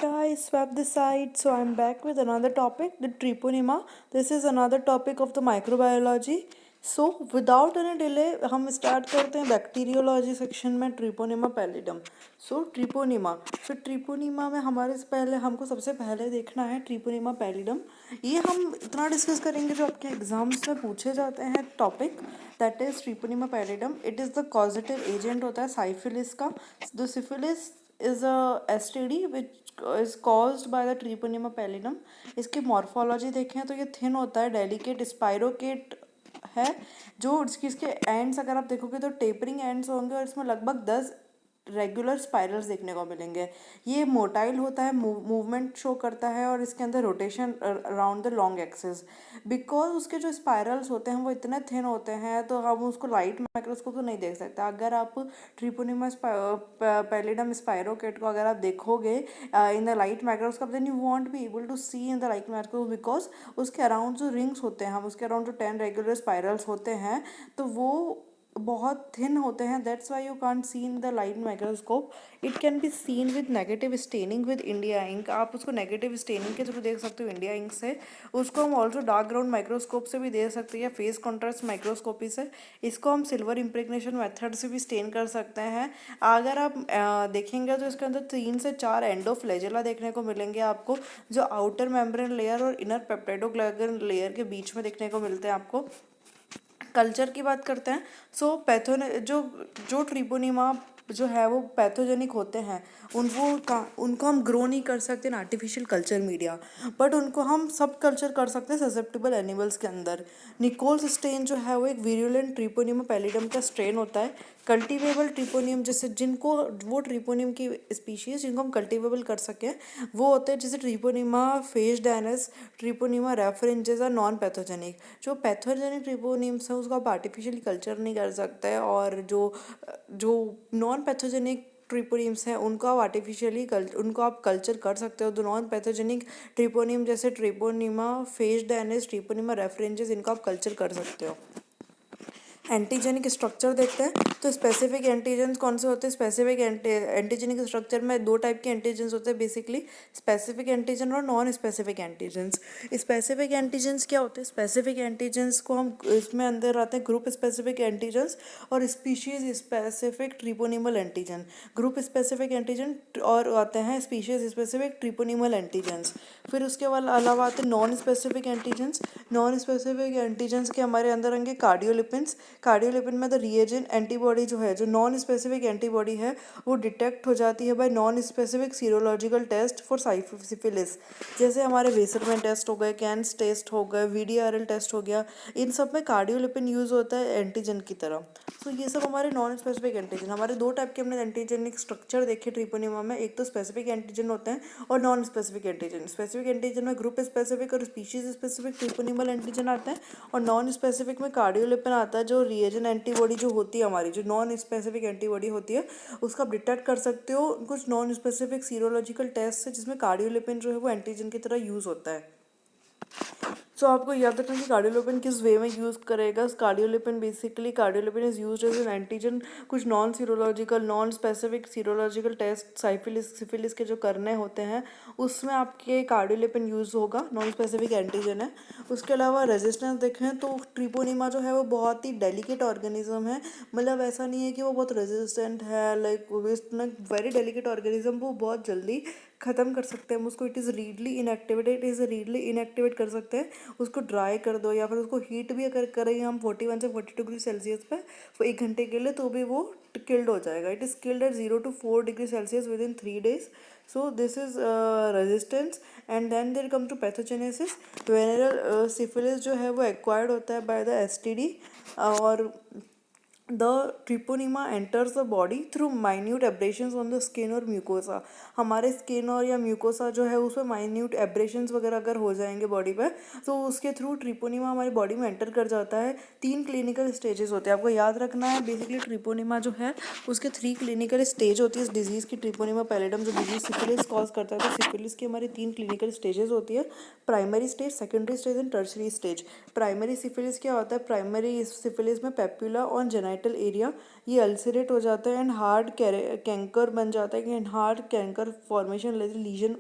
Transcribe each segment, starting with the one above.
guys, swap this side. So I'm back with another topic, the treponema. This is another topic of the microbiology. So without any delay, हम start करते हैं bacteriology section में Treponema pallidum. सो Treponema में हमारे से पहले हमको सबसे पहले देखना है ट्रिपोनिमा पैलिडम. ये हम इतना डिस्कस करेंगे जो आपके एग्जाम्स में पूछे जाते हैं topic, that is Treponema pallidum. It is the causative agent होता है साइफिलिस का. The syphilis is a STD which is caused by the Treponema pallidum. इसकी मॉर्फोलॉजी देखें तो ये थिन होता है, डेलिकेट स्पाइरोकेट है, जो इसके एंड्स अगर आप देखोगे तो टेपरिंग एंड्स होंगे और इसमें लगभग 10 रेगुलर स्पाइरल्स देखने को मिलेंगे. ये मोटाइल होता है, मूवमेंट शो करता है और इसके अंदर rotation around the long axis. Because उसके जो स्पाइरल्स होते हैं वो इतने थिन होते हैं तो हम उसको लाइट माइक्रोस्कोप तो नहीं देख सकते. अगर आप ट्रिपोनिमा पैलिडम स्पाइरोकेट को अगर आप देखोगे in the light microscope, then you won't be able to see in the light microscope, because उसके अराउंड जो रिंग्स होते हैं, हम उसके अराउंड जो 10 रेगुलर स्पाइरल्स होते हैं तो वो बहुत थिन होते हैं. That's why you can't see in the light microscope. It can be seen with negative staining with India ink. आप उसको नेगेटिव स्टेनिंग के थ्रू देख सकते हो इंडिया इंक से. उसको हम ऑल्सो डार्क ग्राउंड माइक्रोस्कोप से भी देख सकते हैं, फेस कॉन्ट्रास्ट माइक्रोस्कोपी से. इसको हम सिल्वर इम्प्रेगनेशन मेथड से भी स्टेन कर सकते हैं. अगर आप देखेंगे तो इसके अंदर 3 से 4 एंडोफ्लैजेला देखने को मिलेंगे आपको, जो आउटर मेम्ब्रेन लेयर और इनर पेप्टाइडोग्लाइकन लेयर के बीच में देखने को मिलते हैं आपको. कल्चर की बात करते हैं. सो जो जो ट्रिपोनिमा जो है वो पैथोजेनिक होते हैं, उनको हम ग्रो नहीं कर सकते in artificial culture media, but उनको हम सब कल्चर कर सकते हैं ससेप्टेबल एनिमल्स के अंदर. निकोल्स स्ट्रेन जो है वो एक वीरुलेंट ट्रिपोनिमा पैलिडम का स्ट्रेन होता है. कल्टिवेबल ट्रिपोनियम, जैसे जिनको वो ट्रिपोनियम की स्पीशीज जिनको हम कल्टिवेबल कर सकें वो होते हैं जैसे ट्रिपोनिमा फेजडैनस, ट्रिपोनिमा रेफरेंजेस और नॉन पैथोजेनिक. जो पैथोजेनिक ट्रिपोनियम्स हैं उसको आप आर्टिफिशियली कल्चर नहीं कर सकते, और जो जो नॉन पैथोजेनिक ट्रिपोनियम्स हैं उनको आप उनको आप कल्चर कर सकते हो. तो नॉन पैथोजेनिक ट्रिपोनियम जैसे ट्रिपोनिमा फेजडैनस, ट्रिपोनिमा रेफरेंजेस, इनको आप कल्चर कर सकते हो. एंटीजेनिक स्ट्रक्चर देखते हैं तो स्पेसिफिक एंटीजन्स कौन से होते हैं. स्पेसिफिक एंटीजेनिक स्ट्रक्चर में 2 टाइप के एंटीजन्स होते हैं बेसिकली, स्पेसिफिक एंटीजन और non specific antigens. Specific antigens क्या होते हैं? स्पेसिफिक एंटीजन्स को हम इसमें अंदर आते हैं ग्रुप स्पेसिफिक एंटीजन्स और species specific treponemal antigen. Group specific antigen और आते हैं स्पीशीज स्पेसिफिक ट्रिपोनिमल एंटीजन्स. फिर उसके अलावा आते हैं non specific antigens. Non specific antigens के हमारे अंदर होंगे कार्डियोलिपिन्स. कार्डियोलिपिन में द रिएजेंट एंटीबॉडी जो है, जो नॉन स्पेसिफिक एंटीबॉडी है, वो डिटेक्ट हो जाती है by non specific serological test for syphilis. जैसे हमारे वेसरमैन टेस्ट हो गए, कैंस टेस्ट हो गए, VDRL टेस्ट हो गया, इन सब में कार्डियोलिपिन यूज होता है एंटीजन की तरह. तो ये सब हमारे नॉन स्पेसिफिक एंटीजन. हमारे 2 टाइप के हमने एंटीजेनिक स्ट्रक्चर देखे ट्रिपोनिमा में, एक तो स्पेसिफिक एंटीजन होते हैं और non specific antigen. Specific antigen में ग्रुप स्पेसिफिक और स्पीशीज स्पेसिफिक ट्रिपोनिमल एंटीजन आते हैं, और नॉन स्पेसिफिक में कार्डियोलिपिन आता है, जो रिएजेंट एंटीबॉडी जो होती है हमारी, जो नॉन स्पेसिफिक एंटीबॉडी होती है, उसका आप डिटेक्ट कर सकते हो कुछ नॉन स्पेसिफिक सीरोलॉजिकल टेस्ट से, जिसमें कार्डियोलिपिन जो है वो एंटीजन की तरह यूज होता है. सो आपको याद रखना कि कार्डियोलिपिन किस वे में यूज़ करेगा. Cardiolipin is used as an antigen. कुछ non serological non specific serological test syphilis के जो करने होते हैं उसमें आपके कार्डियोलिपिन यूज़ होगा, नॉन स्पेसिफिक एंटीजन है. उसके अलावा रेजिस्टेंस देखें तो ट्रिपोनिमा जो है वो बहुत ही डेलिकेट ऑर्गेनिज्म है. मतलब ऐसा नहीं है कि वो बहुत रेजिस्टेंट है, लाइक वेरी डेलिकेट ऑर्गेनिज्म, वो बहुत जल्दी ख़त्म कर सकते हैं हम उसको. इट इज़ रीडली इनएक्टिवेट कर सकते हैं. उसको ड्राई कर दो या फिर उसको हीट भी अगर करें हम 41 से 42 डिग्री सेल्सियस पे वो 1 घंटे के लिए, तो भी वो किल्ड हो जाएगा. It is killed at 0 to 4 degree Celsius within 3 days. So this is resistance. And then there come to pathogenesis. Venereal syphilis जो है वो एक्वायर्ड होता है बाय द STD, और the treponema enters the body through minute abrasions on the skin और mucosa. हमारे skin और या म्यूकोसा जो है उसमें माइन्यूट एब्रेशंस वगैरह अगर हो जाएंगे बॉडी पे, तो उसके थ्रू ट्रिपोनिमा हमारी बॉडी में एंटर कर जाता है. 3 क्लिनिकल स्टेजेस होते हैं, आपको याद रखना है. बेसिकली ट्रिपोनिमा जो है उसके 3 क्लिनिकल स्टेज होती है इस डिजीज़ की. ट्रिपोनिमा पैलिडम जो डिजीज सिफिलिस कॉज करता है, तो सिफिलिस की हमारी 3 क्लिनिकल स्टेजेस होती है, primary stage, secondary stage and tertiary stage. Primary syphilis क्या होता है? प्राइमरी सिफिलिस में पेप्यूला और जेनाइटिक जेनाइटल एरिया ये अल्सरेट हो जाता है एंड हार्ड कैंकर बन जाता है कि hard chancre formation lesion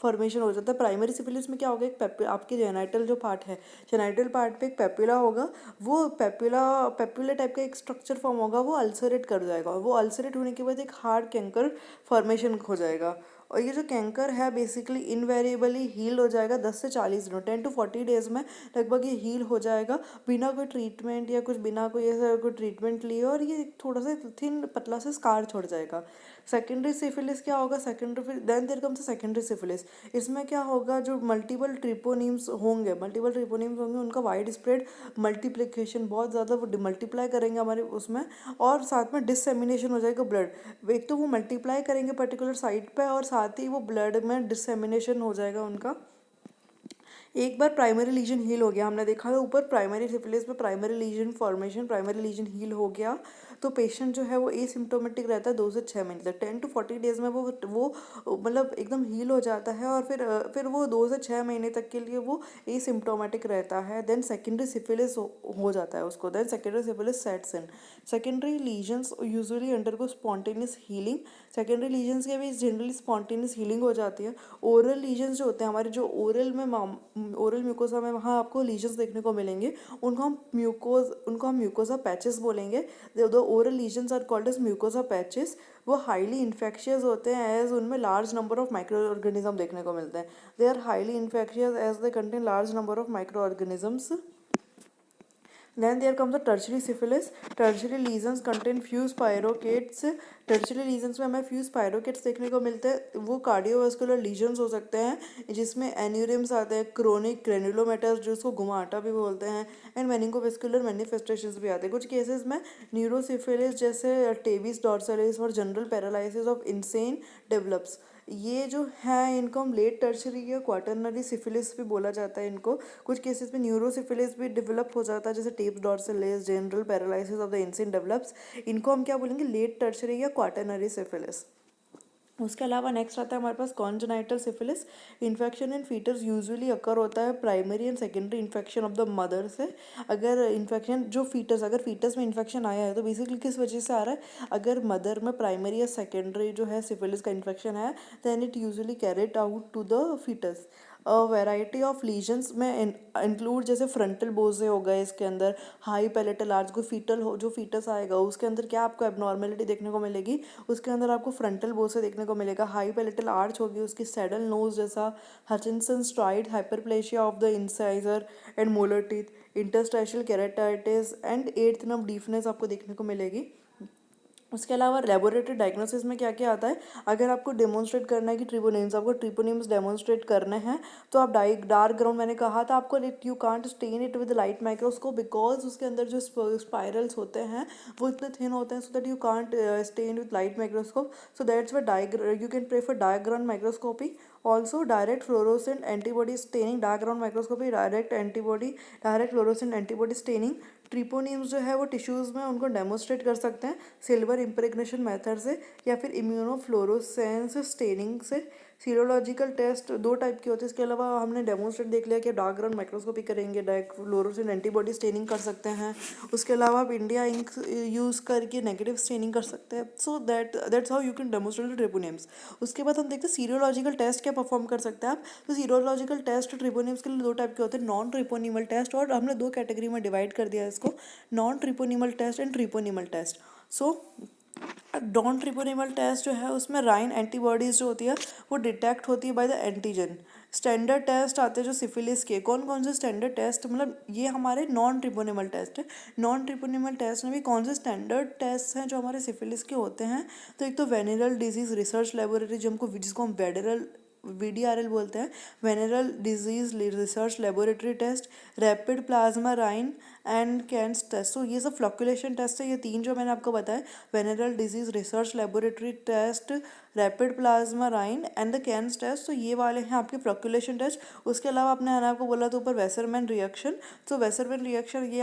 formation हो जाता है। प्राइमरी सिफिलिस में क्या होगा, एक आपके जेनाइटल जो पार्ट है, जेनाइटल पार्ट पे एक पेप्यूला होगा, वो पेप्यूला टाइप का एक स्ट्रक्चर फॉर्म होगा, वो अल्सरेट कर जाएगा, वो अल्सरेट होने के बाद एक हार्ड कैंकर फॉर्मेशन हो जाएगा। और ये जो कैंकर है बेसिकली इनवेरिएबली हील हो जाएगा 10 से 40 दिनों, 10 to 40 डेज में लगभग ये हील हो जाएगा बिना कोई ट्रीटमेंट या कुछ, बिना कोई ऐसा कोई ट्रीटमेंट लिए, और ये थोड़ा सा थिन पतला सा स्कार छोड़ जाएगा। सेकेंडरी सिफिलिस क्या होगा, secondary then there comes secondary syphilis. इसमें क्या होगा, जो मल्टीपल ट्रिपोनिम्स होंगे उनका वाइड स्प्रेड मल्टीप्लिकेशन, बहुत ज़्यादा वो मल्टीप्लाई करेंगे हमारे उसमें, और साथ में डिससेमिनेशन हो जाएगा ब्लड। एक तो वो मल्टीप्लाई करेंगे पर्टिकुलर साइट पे, और साथ ही वो ब्लड में डिससेमिनेशन हो जाएगा उनका। एक बार प्राइमरी लीजन हील हो गया, हमने देखा था ऊपर प्राइमरी सिफिलिस में primary lesion formation, primary lesion heal हो गया तो पेशेंट जो है वो एसिम्प्टोमेटिक रहता है 2 से 6 महीने तक, 10 to 40 डेज में वो मतलब एकदम हील हो जाता है, और फिर वो 2 से 6 महीने तक के लिए वो एसिम्प्टोमेटिक रहता है। देन सेकेंडरी सिफिलिस हो जाता है उसको, then secondary syphilis sets in. Secondary lesions usually undergo spontaneous healing, secondary lesions के भी जनरली स्पॉन्टेनियस हीलिंग हो जाती है। ओरल लीजन्स जो होते हैं हमारे, जो ओरल म्यूकोसा में वहाँ आपको लीजन्स देखने को मिलेंगे, उनको हम म्यूकोसा पैचेस बोलेंगे। The oral lesions are called as mucosa patches. वो हाईली इन्फेक्शियस होते हैं एज उनमें large number of micro organism देखने को मिलते हैं। They are highly infectious as they contain large number of micro organisms. Then there comes the tertiary syphilis. Tertiary lesions contain few spirochetes. Tertiary lesions में हमें few स्पायरोकेट्स देखने को मिलते हैं। वो कार्डियोवास्कुलर लीजन्स हो सकते हैं जिसमें एन्यूरिम्स आते हैं, क्रोनिक ग्रेनुलोमेटस जिसको गुमाटा भी बोलते हैं, एंड मेनिंगोवेस्कुलर मैनिफेस्टेशंस भी आते हैं। कुछ केसेस में न्यूरोसिफिलिस जैसे टेबिस डॉर्सलिस और general paralysis of insane develops. ये जो है इनको हम लेट टर्शरी या क्वाटरनरी सिफिलिस भी बोला जाता है इनको। कुछ केसेस में न्यूरोसिफिलिस भी डेवलप हो जाता है जैसे tabes dorsalis, general paralysis of the insane develops. इनको हम क्या बोलेंगे, लेट टर्शरी या क्वाटरनरी सिफिलिस। उसके अलावा नेक्स्ट आता है हमारे पास congenital syphilis. Infection in foetus usually occur होता है primary and secondary infection of the mother से। अगर इन्फेक्शन अगर फीटस में इन्फेक्शन आया है तो बेसिकली किस वजह से आ रहा है, अगर मदर में प्राइमरी या सेकेंडरी जो है सिफिलिस का इन्फेक्शन है, then it usually carried out to the fetus. Variety of lesions में इंक्लूड जैसे फ्रंटल बोजे हो गए, इसके अंदर हाई पैलेटल आर्च, जो फीटस आएगा उसके अंदर क्या आपको एबनॉर्मेलिटी देखने को मिलेगी, उसके अंदर आपको फ्रंटल बोसे देखने को मिलेगा, हाई पैलेटल आर्च होगी, उसकी सैडल नोज जैसा, Hutchinson triad, hyperplasia of the incisor and molar teeth, interstitial keratitis and eighth nerve deafness आपको देखने को मिलेगी। उसके अलावा लेबोरेटरी डायग्नोसिस में क्या क्या आता है, अगर आपको डेमोन्स्ट्रेट करना है कि आपको ट्रिपोनिम्स डेमोन्स्ट्रेट करने हैं तो आप डार्क ग्राउंड, मैंने कहा था आपको, you can't stain it with light microscope because उसके अंदर जो स्पाइरल्स होते हैं वो इतने थिन होते हैं, so that you can't stain with light microscope, so that's why you can prefer dark ground microscopy. Also direct fluorescent antibody staining, dark ground microscopy, direct fluorescent antibody staining. Treponemes जो है वो टिश्यूज़ में उनको डेमोस्ट्रेट कर सकते हैं सिल्वर इम्प्रेग्नेशन मेथड से या फिर इम्यूनोफ्लोरोसेंस स्टेनिंग से। सीरोलॉजिकल टेस्ट 2 टाइप के होते हैं, इसके अलावा हमने डेमोस्ट्रेट देख लिया कि डार्क ग्राउंड माइक्रोस्कोपी करेंगे, डायरेक्ट फ्लोरोसेंट एंटीबॉडी स्टेनिंग कर सकते हैं, उसके अलावा आप इंडिया इंक यूज़ करके नेगेटिव स्टेनिंग कर सकते हैं। So that's how you can demonstrate treponemes. उसके बाद हम देखते हैं सीरोलॉजिकल टेस्ट क्या परफॉर्म कर सकते हैं आप। तो सीरोलॉजिकल टेस्ट ट्रिपोनिम्स के लिए 2 टाइप के होते हैं, नॉन ट्रिपोनिमल टेस्ट, और हमने 2 कैटेगरी में डिवाइड कर दिया है इसको, non treponemal test and treponemal test. So non treponemal test जो है उसमें राइन एंटीबॉडीज़ जो होती है वो डिटेक्ट होती है by the antigen. Standard test आते हैं जो सिफिलिस के, कौन कौन से स्टैंडर्ड टेस्ट, मतलब ये हमारे नॉन ट्रिपोनिमल टेस्ट है। नॉन ट्रिपोनिमल टेस्ट में भी कौन से स्टैंडर्ड टेस्ट हैं जो हमारे सिफिलिस के होते हैं, तो एक तो वेनेरल डिजीज़ रिसर्च लेबोरेटरी जिसको हम VDRL बोलते हैं, venereal disease research laboratory test, rapid plasma reagin and Kahn's test. तो ये सब फ्लक्चुएशन टेस्ट है, ये 3 जो मैंने आपको बताया, venereal disease research laboratory test, rapid plasma reagin and the Kahn's test, तो ये वाले हैं आपके फ्लक्चुएशन टेस्ट। उसके अलावा आपने आपको बोला था ऊपर वेसरमैन रिएक्शन, तो वेसरमैन रिएक्शन ये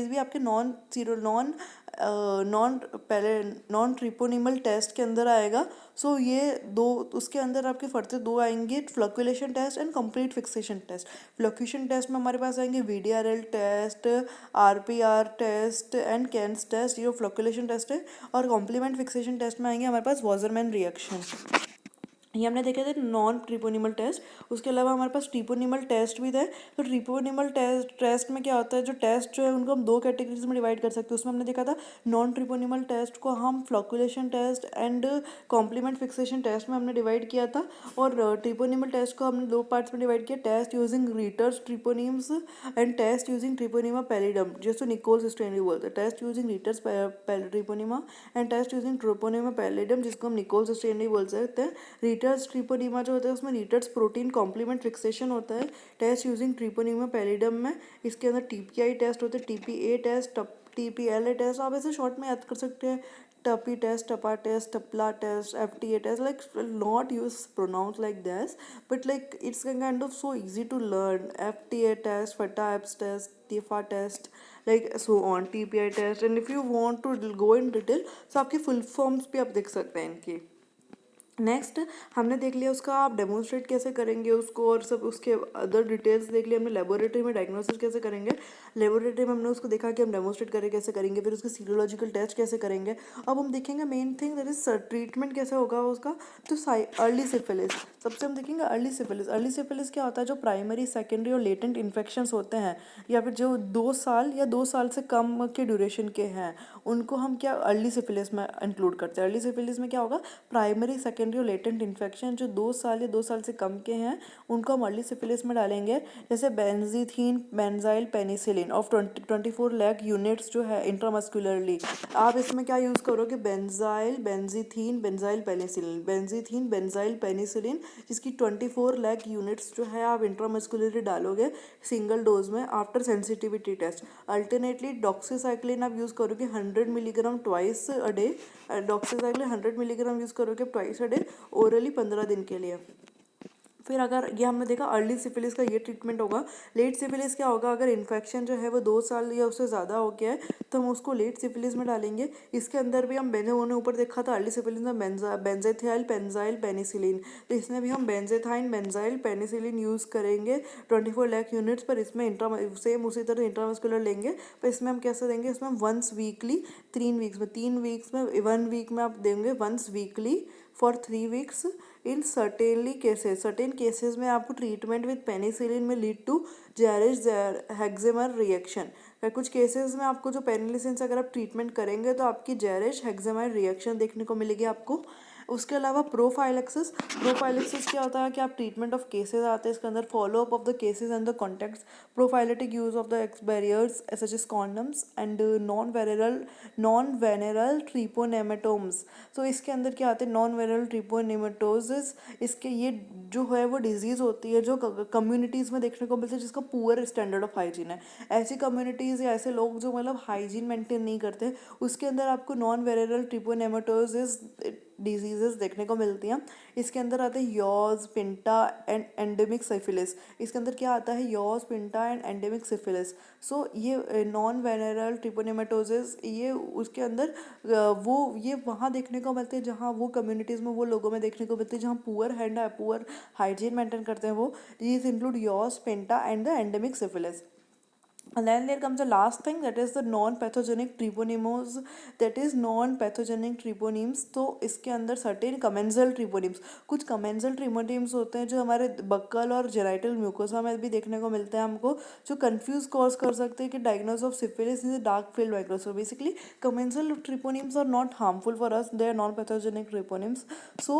भी आपके नॉन नॉन ट्रिपोनिमल टेस्ट के अंदर आएगा। सो ये दो, उसके अंदर आपके फर्स्ट दो आएंगे, fluctuation test and complete fixation test. Fluctuation test में हमारे पास आएंगे VDRL test, RPR test and Kahn's test, ये फ्लक्चुएशन टेस्ट है। और कॉम्प्लीमेंट फिक्सेशन टेस्ट में आएंगे हमारे पास वॉजरमैन रिएक्शन। ये हमने देखे थे नॉन ट्रिपोनिमल टेस्ट। उसके अलावा हमारे पास ट्रिपोनिमल टेस्ट भी थे। तो ट्रिपोनिमल टेस्ट में क्या होता है, जो टेस्ट जो है उनको हम दो कैटेगरीज में डिवाइड कर सकते हैं। उसमें हमने देखा था नॉन ट्रिपोनिमल टेस्ट को हम fluctuation test and complement fixation test में हमने डिवाइड किया था। और ट्रिपोनिमल टेस्ट को हमने दो पार्ट्स में डिवाइड किया, test using Reiter's treponemes and test using treponema pallidum, जैसे निकोल्स स्टेनली बोलते हैं। Test using Reiter's treponema and test using treponema pallidum, जिसको हम निकोल्स स्टेनली बोल सकते हैं। रीटर्स ट्रिपोनिमा जो होता है उसमें रीटर्स प्रोटीन कॉम्प्लीमेंट फिक्सेशन होता है टेस्ट यूजिंग ट्रिपोनिमा पैलिडम में। इसके अंदर TPI टेस्ट होते हैं, TPA टेस्ट, TPLA टेस्ट, आप ऐसे शॉर्ट में याद कर सकते हैं। TPI test, TPHA test, TPLA test, FTA test, like not use pronouns like this, but like it's kind of so easy to learn. FTA test, FATA apps test, TIFA test, like so on, TPI test, and if you want to go in detail, so आपकी full forms भी आप देख सकते हैं इनकी। Next हमने देख लिया उसका आप डेमोन्स्ट्रेट कैसे करेंगे उसको, और सब उसके अदर डिटेल्स देख लिया हमने। लेबोरेटरी में डायग्नोसिस कैसे करेंगे, लेबोरेटरी में हमने उसको देखा कि हम डेमोन्स्ट्रेट करें कैसे करेंगे, फिर उसके सीरोलॉजिकल टेस्ट कैसे करेंगे। अब हम देखेंगे main thing that is treatment कैसे होगा उसका। तो अर्ली सिफिलिस सबसे हम देखेंगे। अर्ली सिफिलिस क्या होता है, जो प्राइमरी, सेकेंडरी और लेटेंट इन्फेक्शंस होते हैं, या फिर जो 2 साल या 2 साल से कम के ड्यूरेशन के हैं, उनको हम क्या अर्ली सिफिलिस में इंक्लूड करते हैं। अर्ली सिफिलिस में क्या होगा, प्राइमरी, सेकेंडरी और लेटेंट इन्फेक्शन जो 2 साल या 2 साल से कम के हैं, उनको हम अर्ली सिफिलिस में डालेंगे। जैसे benzathine, benzyl, penicillin of 24 lakh units जो है इंट्रामस्कुलरली। आप इसमें क्या यूज़ करोगे, benzyl, benzathine, benzyl, penicillin, benzathine, benzyl, penicillin, जिसकी 24 लाख यूनिट्स जो है आप इंट्रामस्कुलरली डालोगे सिंगल डोज में after sensitivity test. Alternately doxycycline आप यूज़ करोगे 100 milligram twice a day. Doxycycline 100 milligram use करोगे ट्वाइस अ डे, ओरली 15 दिन के लिए। फिर अगर ये हमने देखा अर्ली सिफिलिस का ये ट्रीटमेंट होगा। लेट सिफिलिस क्या होगा, अगर इन्फेक्शन जो है वो 2 साल या उससे ज़्यादा हो गया है तो हम उसको लेट सिफिलिस में डालेंगे। इसके अंदर भी हम उन्होंने ऊपर देखा था अर्ली सिफिलिस में बेंजेथाइल, पेंजाइल, पेनिसिलिन, तो इसमें भी हम बेंजेथाइन, बेंजाइल, पेनिसिलिन यूज़ करेंगे 24 लाख यूनिट्स पर। इसमें सेम उसी तरह इंट्रामस्कुलर लेंगे, पर इसमें हम कैसे देंगे, इसमें वंस वीकली 3 वीक्स में, 3 वीक्स में 1 वीक में आप देंगे once weekly for 3 weeks. In certain cases में आपको ट्रीटमेंट विद पेनिसिलिन में lead to Jarisch Herxheimer reaction. कुछ केसेस में आपको जो पेनिसिलिन से अगर आप ट्रीटमेंट करेंगे तो आपकी जेरिश हेक्सेमर रिएक्शन देखने को मिलेगी आपको। उसके अलावा प्रोफाइलेक्सिस क्या होता है कि आप ट्रीटमेंट ऑफ केसेस आते हैं इसके अंदर, follow up of the cases and the contacts, prophylactic use of the x barriers such as condoms and non venereal treponematoses. तो इसके अंदर क्या आते हैं, नॉन वेनेरल ट्रिपोनेमेटोसिस। इसके ये जो है वो डिजीज़ होती है जो कम्युनिटीज़ में देखने को मिलती है, जिसका पुअर स्टैंडर्ड ऑफ हाइजीन है। ऐसी कम्युनिटीज़ या ऐसे लोग जो मतलब हाइजीन मेंटेन नहीं करते, उसके अंदर आपको नॉन वेनेरल ट्रिपोनेमेटोसिस डिजीजेस देखने को मिलती हैं। इसके अंदर आते हैं yaws, pinta and endemic syphilis. इसके अंदर क्या आता है, yaws, pinta and endemic syphilis. सो ये नॉन वेनेरल ट्रिपोनेमेटोसिस, ये उसके अंदर वो ये वहाँ देखने को मिलते हैं जहाँ वो कम्युनिटीज़ में वो लोगों में देखने को मिलते हैं जहाँ पुअर हाइजीन मेंटेन करते हैं वो। These include yaws, pinta and the endemic syphilis. And then there comes the last thing, that is the non-pathogenic treponemes, that is non-pathogenic treponemes। तो इसके अंदर सर्टेन कमेंजल ट्रिपोनिम्स, कुछ कमेंजल ट्रिपोनिम्स होते हैं जो हमारे बक्कल और जेराइटल म्यूकोसा में भी देखने को मिलते हैं हमको, जो कंफ्यूज कॉज कर सकते हैं कि diagnose of syphilis in the dark field microscope. Basically commensal treponemes are not harmful for us, they are non-pathogenic treponems, so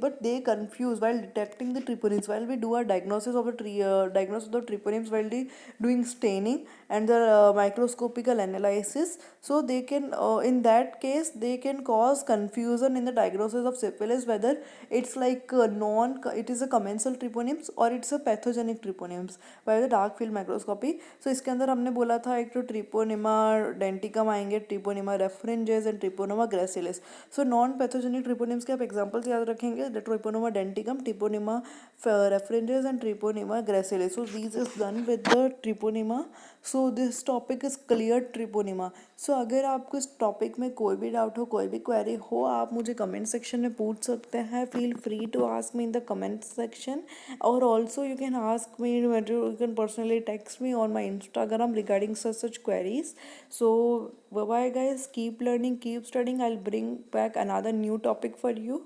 but they confuse while detecting the treponems, while we do a diagnosis of the treponems, while doing staining and the microscopical analysis. So they can in that case they can cause confusion in the diagnosis of syphilis, whether it's like it is a commensal treponems or it's a pathogenic treponems by the dark field microscopy। so इसके अंदर हमने बोला था एक तो treponema denticum आएंगे, treponema refringens and treponema gracilis. So non pathogenic treponemes के आप एग्जांपल्स याद रखेंगे, treponema denticum, treponema refringens and treponema gracilis. So this is done with the treponema. So this topic is clear treponema. सो अगर आपको इस topic में कोई भी डाउट हो, कोई भी क्वेरी हो, आप मुझे कमेंट सेक्शन में पूछ सकते हैं। Feel free to ask me in the comment section, और also you can ask me, you can personally text me on my Instagram regarding such queries. So bye bye guys, keep learning, keep studying. I'll bring back another new topic for you.